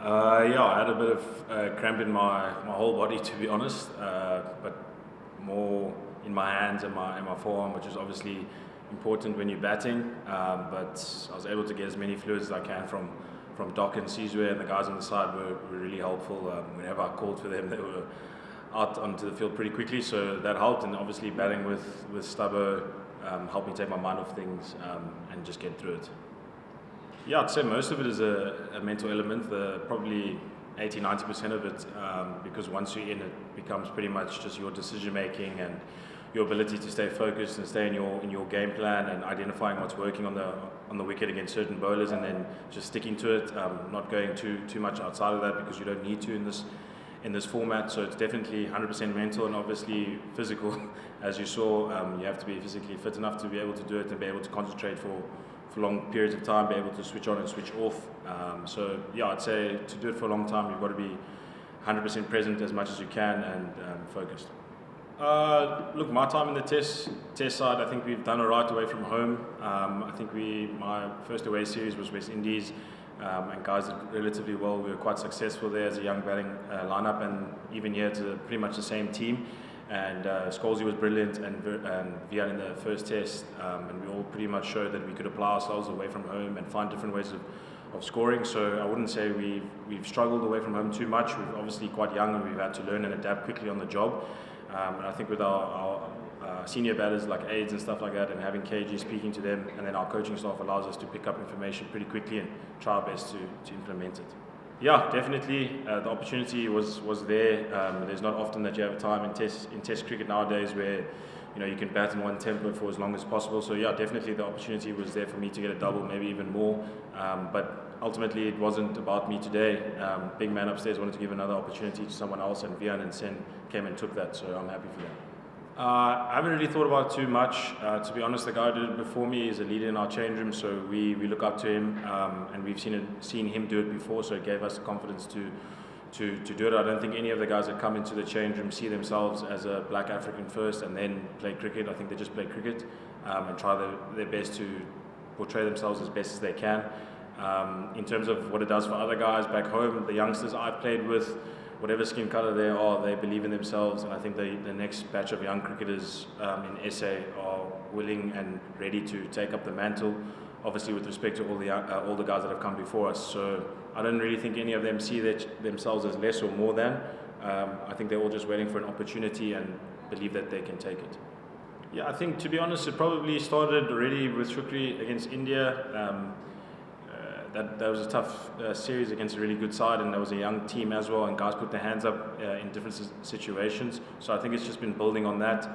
Yeah, I had a bit of cramp in my whole body, to be honest, but more in my hands and my forearm, which is obviously important when you're batting. But I was able to get as many fluids as I can from Doc and Sizwe, and the guys on the side were really helpful. Whenever I called for them, they were out onto the field pretty quickly, so that helped. And obviously batting with Stubbo helped me take my mind off things and just get through it. Yeah, I'd say most of it is a mental element, probably 80-90% of it, because once you're in, it becomes pretty much just your decision making and your ability to stay focused and stay in your game plan and identifying what's working on the wicket against certain bowlers, and then just sticking to it, not going too much outside of that, because you don't need to in this format. So it's definitely 100% mental and obviously physical. As you saw, you have to be physically fit enough to be able to do it and be able to concentrate for long periods of time, be able to switch on and switch off. So yeah, I'd say to do it for a long time, you've got to be 100% present as much as you can and focused. Look, my time in the test side, I think we've done all right away from home. I think my first away series was West Indies, and guys did relatively well. We were quite successful there as a young batting lineup, and even here it's pretty much the same team. And Scholesy was brilliant, and Vian in the first test, and we all pretty much showed that we could apply ourselves away from home and find different ways of scoring. So I wouldn't say we've struggled away from home too much. We're obviously quite young and we've had to learn and adapt quickly on the job. And I think with our senior batters like aides and stuff like that, and having KG speaking to them, and then our coaching staff allows us to pick up information pretty quickly and try our best to implement it. Yeah, definitely. The opportunity was there. There's not often that you have time in test cricket nowadays where you can bat in one tempo for as long as possible. So yeah, definitely the opportunity was there for me to get a double, maybe even more. But ultimately it wasn't about me today. Big man upstairs wanted to give another opportunity to someone else, and Vian and Sen came and took that. So I'm happy for that. I haven't really thought about it too much. To be honest, the guy who did it before me is a leader in our change room, so we look up to him, and we've seen him do it before, so it gave us the confidence to do it. I don't think any of the guys that come into the change room see themselves as a black African first and then play cricket. I think they just play cricket and try their best to portray themselves as best as they can. In terms of what it does for other guys back home, the youngsters I've played with, whatever skin colour they are, they believe in themselves, and I think the next batch of young cricketers in SA are willing and ready to take up the mantle, obviously with respect to all the guys that have come before us. So I don't really think any of them see themselves as less or more than. I think they're all just waiting for an opportunity and believe that they can take it. Yeah, I think, to be honest, it probably started already with Shukri against India. That was a tough series against a really good side, and there was a young team as well, and guys put their hands up in different situations. So I think it's just been building on that.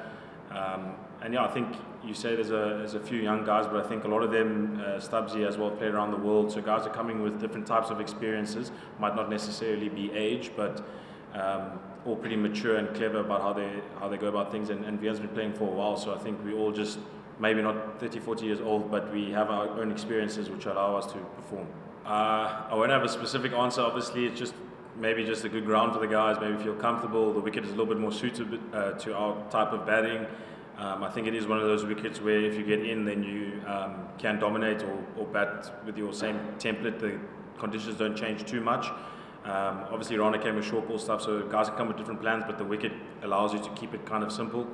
And yeah, I think you say there's a few young guys, but I think a lot of them, Stubbsy as well, played around the world. So guys are coming with different types of experiences, might not necessarily be age, but all pretty mature and clever about how they go about things. And Vian's been playing for a while, so I think we all just, maybe not 30, 40 years old, but we have our own experiences which allow us to perform. I won't have a specific answer. Obviously, it's just maybe just a good ground for the guys, maybe feel comfortable. The wicket is a little bit more suited to our type of batting. I think it is one of those wickets where if you get in, then you can dominate or bat with your same template. The conditions don't change too much. Obviously, Rana came with short ball stuff, so guys can come with different plans, but the wicket allows you to keep it kind of simple.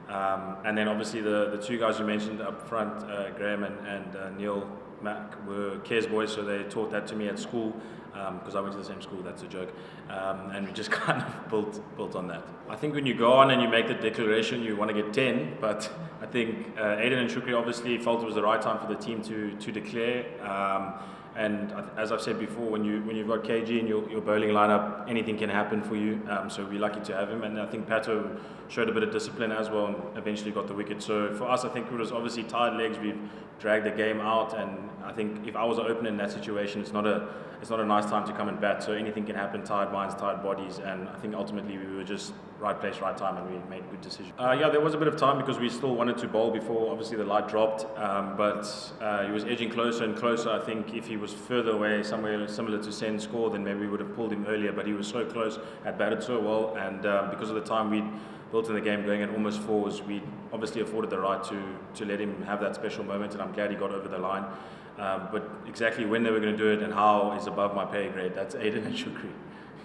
And then obviously the two guys you mentioned up front, Graham and Neil Mack, were Cares boys, so they taught that to me at school, because I went to the same school. That's a joke. And we just kind of built on that. I think when you go on and you make the declaration, you want to get 10, but I think Aiden and Shukri obviously felt it was the right time for the team to declare. And as I've said before, when you've got KG in your bowling lineup, anything can happen for you. So we're lucky to have him. And I think Pato showed a bit of discipline as well and eventually got the wicket. So for us, I think it was obviously tired legs. We've dragged the game out. And I think if I was an opener in that situation, it's not a nice time to come and bat. So anything can happen, tired minds, tired bodies. And I think ultimately we were just right place, right time, and we made a good decision. Yeah, there was a bit of time because we still wanted to bowl before obviously the light dropped. But he was edging closer and closer. I think if he was further away, somewhere similar to Sen's score, then maybe we would have pulled him earlier, but he was so close, had batted so well, and because of the time we'd built in the game going at almost fours, we obviously afforded the right to let him have that special moment, and I'm glad he got over the line. But exactly when they were going to do it and how is above my pay grade. That's Aiden and Shukri.